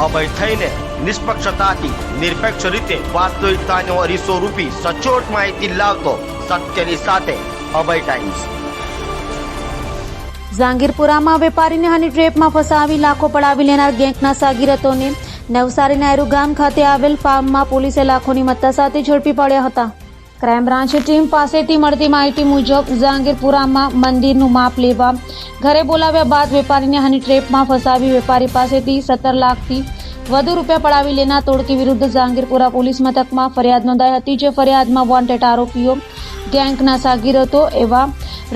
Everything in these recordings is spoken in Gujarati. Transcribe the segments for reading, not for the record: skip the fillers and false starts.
અભય થઈને નિષ્પક્ષતાથી નિરપેક્ષ રીતે વાસ્તવિકતાનો અરીસો રૂપી સચોટ માહિતી લાવતો સત્યની સાથે અભય ટાઈમ્સ। જાંગીરપુરામાં વેપારીને હની ટ્રેપમાં ફસાવી લાખો પડાવી લેનાર ગેંગના સાગીરતોને નવસારીના એરુ ગામ ખાતે આવેલ ફાર્મમાં પોલીસે લાખોની મત્તા સાથે ઝડપી પડ્યા હતા। ક્રાઇમ બ્રાન્ચ ટીમ પાસેથી મળતી માહિતી મુજબ જાંગીરપુરામાં મંદિરનું માપ લેવા ઘરે બોલાવ્યા બાદ વેપારીને હની ટ્રેપમાં ફસાવી વેપારી પાસેથી 17 લાખથી વધુ રૂપિયા પડાવી લેનાર ટોળકી વિરુદ્ધ જાંગીરપુરા પોલીસ મથકમાં ફરિયાદ નોંધાઈ હતી। જે ફરિયાદમાં વોન્ટેડ આરોપીઓ ગેંગના સાગીરતો એવા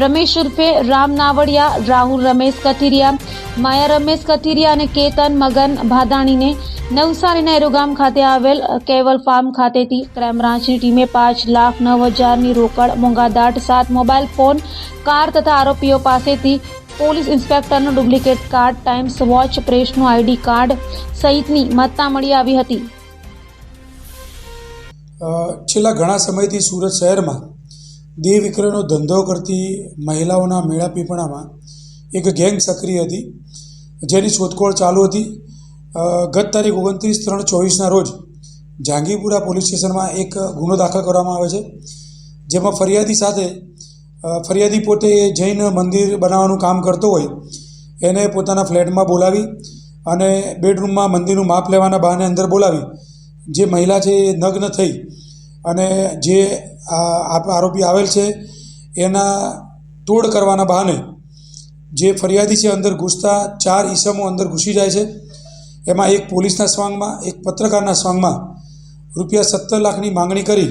રમેશ ઉર્ફે રામ નાવડિયા, રાહુલ રમેશ કથિરિયા, માયા રમેશ કથિરિયા અને કેતન મગન ભાદાણીને નવસારીના એરોગામ ખાતે આવેલ કેવલ ફાર્મ ખાતેથી ક્રાઇમ બ્રાન્ચની ટીમે 5,09,000ની રોકડ, મોંઘાદાટ 7 મોબાઈલ ફોન, કાર તથા આરોપીઓ પાસેથી પોલીસ ઇન્સ્પેક્ટરનું ડુપ્લિકેટ કાર્ડ, ટાઈમ્સ વોચ, પ્રેસનું આઈડી કાર્ડ સહિતની મત્તા મળી આવી હતી। છેલ્લા ઘણા સમયથી સુરત શહેરમાં દેહ વિક્રયનો ધંધો કરતી મહિલાઓના મેળાપીપળામાં એક ગેંગ સક્રિય હતી, જેની શોધખોળ ચાલુ હતી। ગત તારીખ 29/3/24ના રોજ જાંગીરપુરા પોલીસ સ્ટેશનમાં એક ગુનો દાખલ કરવામાં આવે છે, જેમાં ફરિયાદી પોતે જૈન મંદિર બનાવવાનું કામ કરતો હોય એને પોતાના ફ્લેટમાં બોલાવી અને બેડરૂમમાં મંદિરનું માપ લેવાના બહાને અંદર બોલાવી જે મહિલા છે એ નગ્ન થઈ અને જે આરોપી આવેલ છે એના તોડ કરવાના બહાને જે ફરિયાદી છે અંદર ઘૂસતા 4 ઈસમો અંદર ઘૂસી જાય છે। એમાં એક પોલીસના સ્વાંગમાં, એક પત્રકારના સ્વાંગમાં રૂપિયા 17 લાખની માંગણી કરી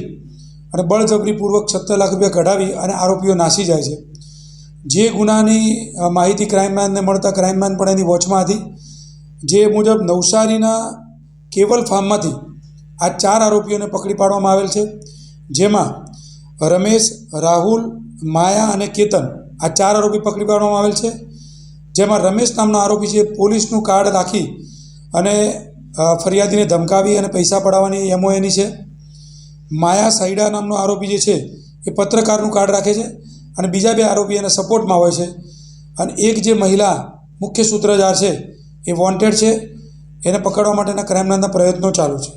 અને બળજબરીપૂર્વક 17 લાખ રૂપિયા કઢાવી અને આરોપીઓ નાસી જાય છે। જે ગુનાની માહિતી ક્રાઇમબ્રાન્ચને મળતા ક્રાઇમબ્રાન્ચ પણ એની વોચમાં હતી। જે મુજબ નવસારીના કેવલ ફાર્મમાંથી આ 4 આરોપીઓને પકડી પાડવામાં આવેલ છે, જેમાં રમેશ, રાહુલ, માયા અને કેતન આ 4 આરોપી પકડી પાડવામાં આવેલ છે। જેમાં રમેશ નામનો આરોપી છે પોલીસનું કાર્ડ રાખી અને ફરિયાદીને ધમકાવી અને પૈસા પડાવવાની એમઓ એની છે। માયા સાઈડા નામનો આરોપી જે છે એ પત્રકારનું કાર્ડ રાખે છે અને બીજા 2 આરોપી એના સપોર્ટમાં હોય છે અને એક જે મહિલા મુખ્ય સૂત્રધાર છે એ વોન્ટેડ છે, એને પકડવા માટેના ક્રાઇમ બ્રાન્ચના પ્રયત્નો ચાલુ છે।